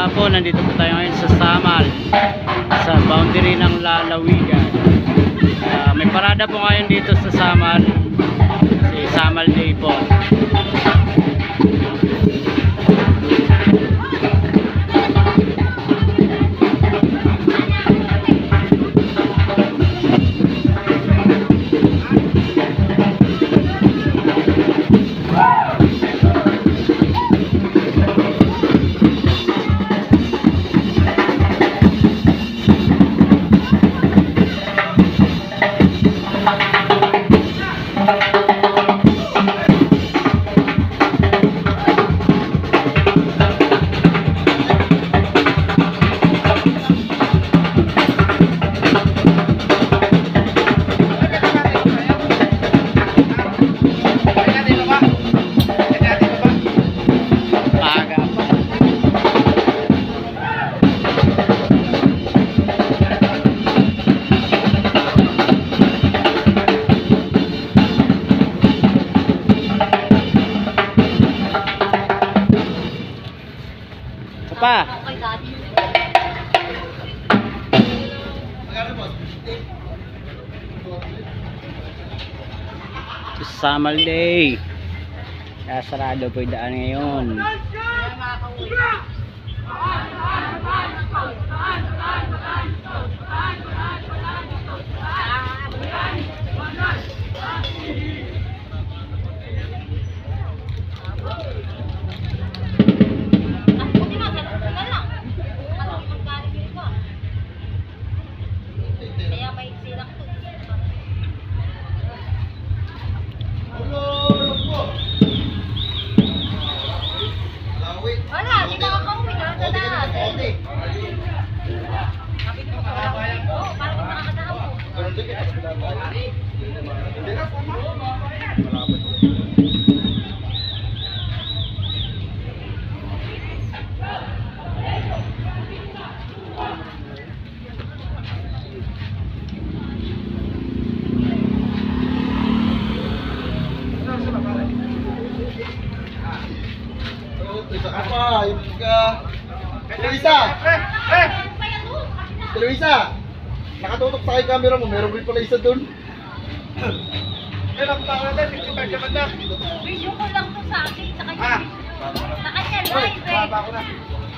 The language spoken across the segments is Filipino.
po, nandito po tayo ngayon sa Samal, sa boundary ng lalawigan. May parada po ngayon dito sa Samal, si Samal Day po. Pa. Samal Day. Kaya sarado po yung daan ngayon. Wala, di makakauwi ka na na. Sabi ko parang makakadaan Apa? Yung Luisa! Luisa! Nakatutok sa aking camera mo, meron rin pala isa dun. Kailan pa ako natin, 55 naman na. video ko lang to sa akin. Sa kanya live eh.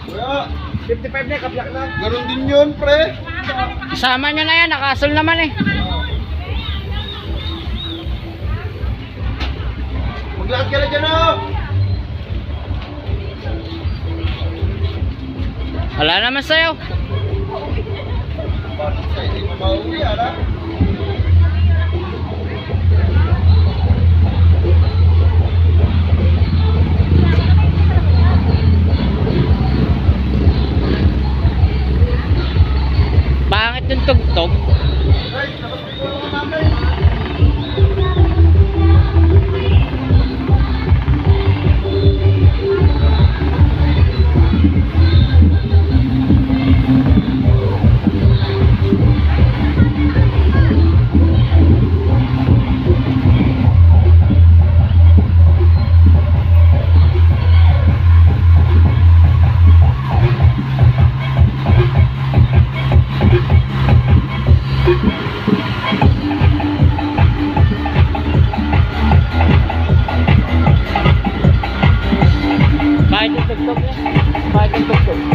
Kuya, 55 na, kaplak na. Ganon din yun, pre. Isama nyo na yan, nakasol naman eh. Maglakad ka na dyan, oh! Wala naman sa'yo. Bakit sa'yo, hindi mo mauwi, ala? Pangit yung tugtog. Guys, napasbiko naman namin. Bakit yung tugtog niya? Bakit yung tugtog?